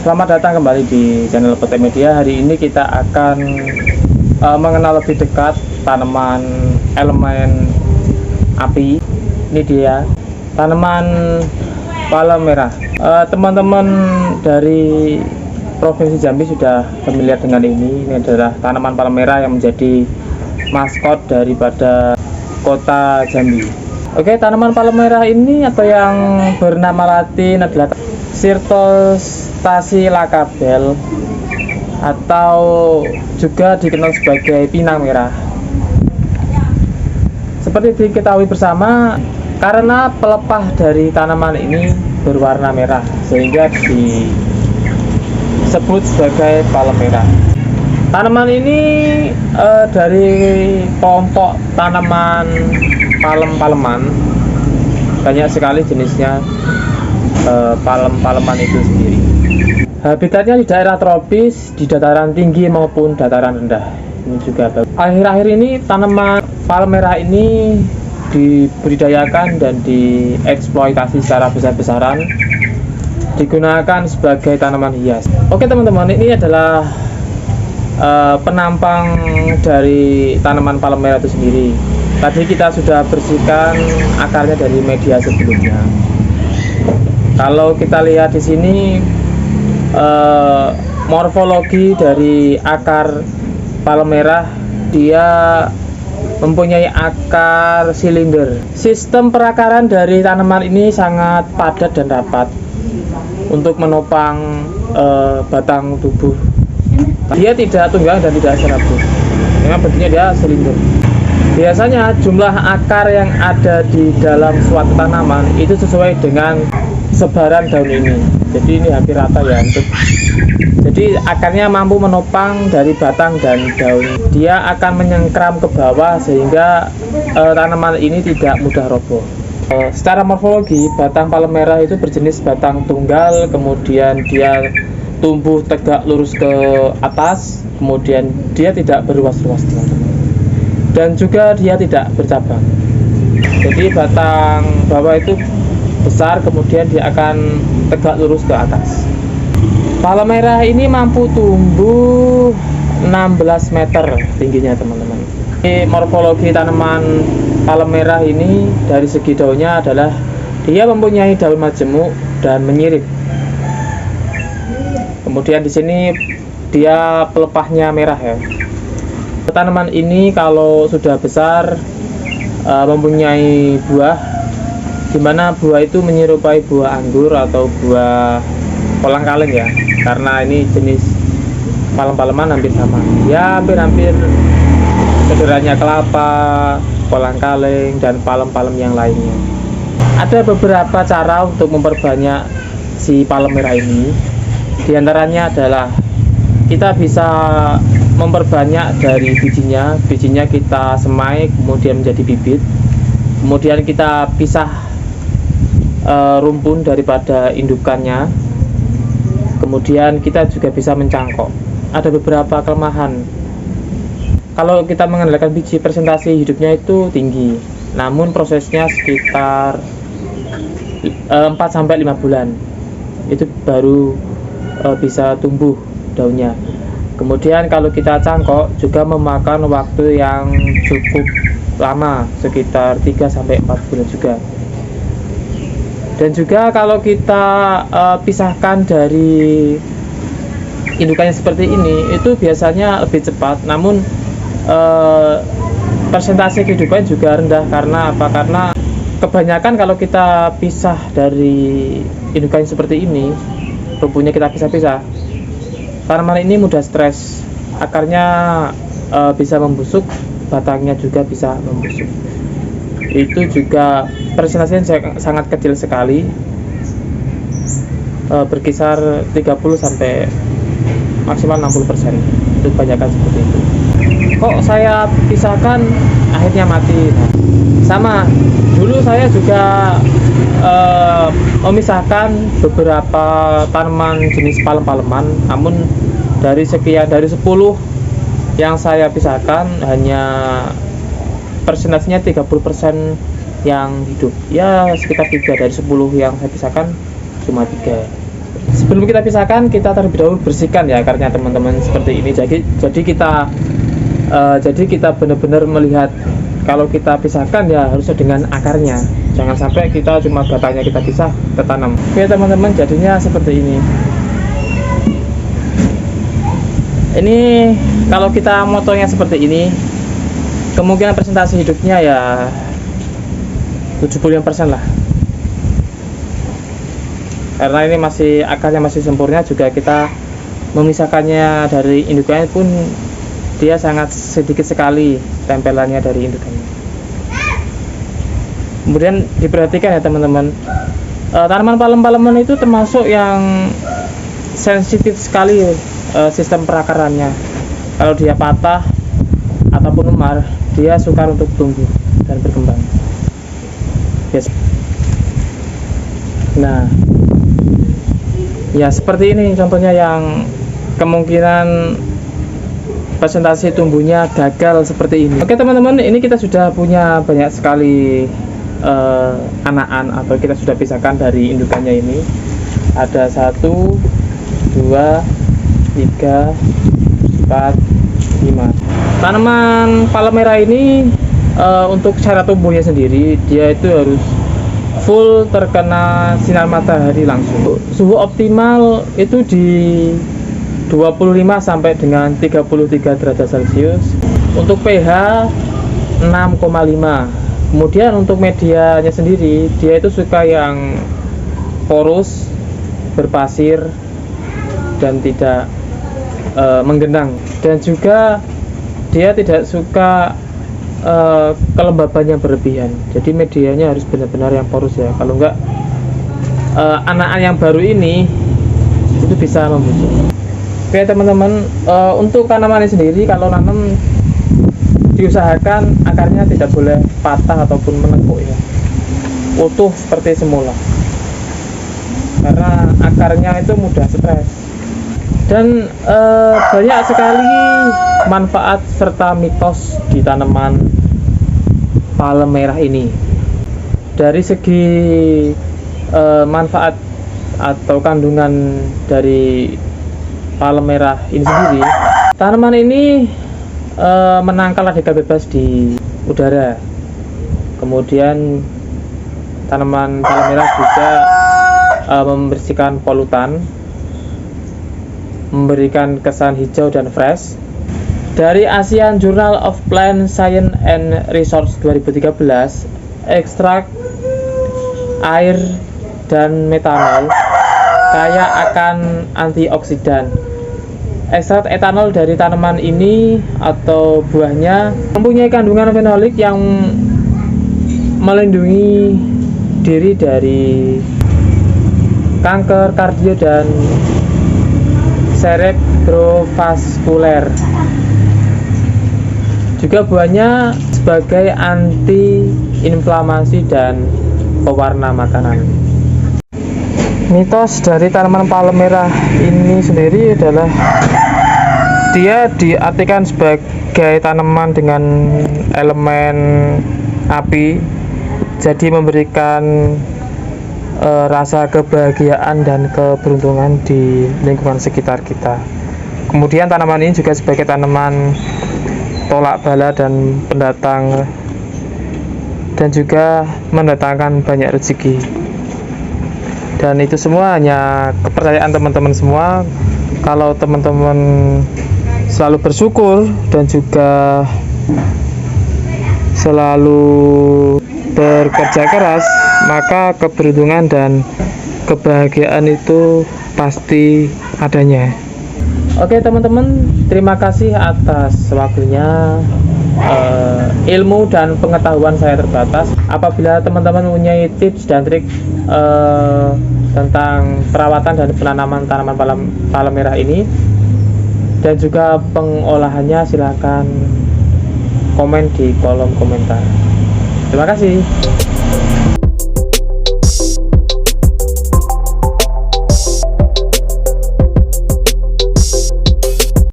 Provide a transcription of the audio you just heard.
Selamat datang kembali di channel PT Media. Hari ini kita akan mengenal lebih dekat tanaman elemen api. Ini dia tanaman palem merah. Teman-teman dari Provinsi Jambi sudah familiar dengan ini. Ini adalah tanaman palem merah yang menjadi maskot daripada kota Jambi. Oke, tanaman palem merah ini atau yang bernama latin adalah Cyrtostasi Lacabelle atau juga dikenal sebagai pinang merah. Seperti diketahui bersama, karena pelepah dari tanaman ini berwarna merah sehingga disebut sebagai palem merah. Tanaman ini dari kelompok tanaman palem-paleman, banyak sekali jenisnya. Palem-paleman itu sendiri habitatnya di daerah tropis, di dataran tinggi maupun dataran rendah. Ini juga bagus. Akhir-akhir ini tanaman palem merah ini dibudidayakan dan dieksploitasi secara besar-besaran, digunakan sebagai tanaman hias. Oke teman-teman, ini adalah penampang dari tanaman palem merah itu sendiri. Tadi kita sudah bersihkan akarnya dari media sebelumnya. Kalau kita lihat di sini morfologi dari akar palem merah, dia mempunyai akar silinder. Sistem perakaran dari tanaman ini sangat padat dan rapat untuk menopang batang tubuh. Dia tidak tunggang dan tidak serabut. Memang bentuknya dia silinder. Biasanya jumlah akar yang ada di dalam suatu tanaman itu sesuai dengan sebaran daun ini. Jadi ini hampir rata ya. Jadi akarnya mampu menopang dari batang dan daun. Dia akan menyengkram ke bawah sehingga tanaman ini tidak mudah roboh. Secara morfologi, batang palem merah itu berjenis batang tunggal, kemudian dia tumbuh tegak lurus ke atas, kemudian dia tidak berluas-luas dan juga dia tidak bercabang. Jadi batang bawah itu besar, kemudian dia akan tegak lurus ke atas. Palem merah ini mampu tumbuh 16 meter tingginya teman-teman. Morfologi tanaman palem merah ini dari segi daunnya adalah dia mempunyai daun majemuk dan menyirip. Kemudian di sini dia pelepahnya merah ya. Tanaman ini kalau sudah besar mempunyai buah, di mana buah itu menyerupai buah anggur atau buah kolang-kaling ya, karena ini jenis palem-paleman hampir sama ya, hampir saudaranya kelapa, kolang-kaling, dan palem-palem yang lainnya. Ada beberapa cara untuk memperbanyak si palem merah ini. Di antaranya adalah kita bisa memperbanyak dari bijinya kita semai kemudian menjadi bibit, kemudian kita pisah rumpun daripada indukannya, kemudian kita juga bisa mencangkok. Ada beberapa kelemahan kalau kita mengandalkan biji, presentasi hidupnya itu tinggi, namun prosesnya sekitar 4-5 bulan itu baru bisa tumbuh daunnya. Kemudian kalau kita cangkok juga memakan waktu yang cukup lama, sekitar 3-4 bulan juga. Dan juga kalau kita pisahkan dari indukannya seperti ini, itu biasanya lebih cepat, namun persentase kehidupan juga rendah. Karena apa? Karena kebanyakan kalau kita pisah dari indukannya seperti ini, rumputnya kita pisah-pisah, tanaman ini mudah stres, akarnya bisa membusuk, batangnya juga bisa membusuk. Itu juga persentasenya sangat kecil sekali, berkisar 30 sampai maksimal 60%. Itu kebanyakan seperti itu. Kok saya pisahkan akhirnya mati? Nah, sama dulu saya juga memisahkan beberapa tanaman jenis palem-paleman, namun dari 10 yang saya pisahkan hanya persentasenya 30% yang hidup, ya sekitar 3 dari 10 yang saya pisahkan cuma 3. Sebelum kita pisahkan, kita terlebih dahulu bersihkan ya akarnya teman-teman seperti ini. Jadi kita benar-benar melihat kalau kita pisahkan ya harusnya dengan akarnya. Jangan sampai kita cuma batangnya kita pisah, kita tanam. Oke teman-teman, jadinya seperti ini. Ini kalau kita motongnya seperti ini, kemungkinan presentasi hidupnya ya 75% lah. Karena ini masih akarnya masih sempurna, juga kita memisahkannya dari indukannya pun dia sangat sedikit sekali tempelannya dari indukannya. Kemudian diperhatikan ya teman-teman, tanaman palem-paleman itu termasuk yang sensitif sekali sistem perakarannya. Kalau dia patah ataupun memar, dia sukar untuk tumbuh dan berkembang. Yes. Nah, ya seperti ini contohnya yang kemungkinan presentasi tumbuhnya gagal seperti ini. Oke teman-teman, ini kita sudah punya banyak sekali anakan atau kita sudah pisahkan dari indukannya ini. Ada 1, 2, 3, 4, 5. Tanaman palem merah ini untuk cara tumbuhnya sendiri, dia itu harus full terkena sinar matahari langsung. Suhu optimal itu di 25 sampai dengan 33 derajat Celcius. Untuk pH 6,5. Kemudian untuk medianya sendiri, dia itu suka yang porus, berpasir, dan tidak menggenang. Dan juga dia tidak suka kelembaban yang berlebihan. Jadi medianya harus benar-benar yang porus ya. Kalau enggak, anakan yang baru ini itu bisa membusuk. Oke teman-teman, untuk tanaman ini sendiri kalau nanam diusahakan akarnya tidak boleh patah ataupun menekuk ya, utuh seperti semula, karena akarnya itu mudah stres. Dan banyak sekali manfaat serta mitos di tanaman palem merah ini. Dari segi manfaat atau kandungan dari palem merah ini sendiri, tanaman ini menangkal radikal bebas di udara. Kemudian tanaman palem merah juga membersihkan polutan, memberikan kesan hijau dan fresh. Dari Asian Journal of Plant Science and Research 2013, ekstrak air dan metanol kaya akan antioksidan. Ekstrak etanol dari tanaman ini atau buahnya mempunyai kandungan fenolik yang melindungi diri dari kanker kardio dan cerebrovaskuler. Juga buahnya sebagai anti-inflamasi dan pewarna makanan. Mitos dari tanaman palem merah ini sendiri adalah dia diartikan sebagai tanaman dengan elemen api, jadi memberikan rasa kebahagiaan dan keberuntungan di lingkungan sekitar kita. Kemudian tanaman ini juga sebagai tanaman tolak bala dan pendatang, dan juga mendatangkan banyak rezeki. Dan itu semua hanya kepercayaan teman-teman semua. Kalau teman-teman selalu bersyukur dan juga selalu bekerja keras, maka keberuntungan dan kebahagiaan itu pasti adanya. Oke teman-teman, terima kasih atas waktunya. Ilmu dan pengetahuan saya terbatas. Apabila teman-teman mempunyai tips dan trik tentang perawatan dan penanaman tanaman palem merah ini dan juga pengolahannya, silahkan komen di kolom komentar. Terima kasih.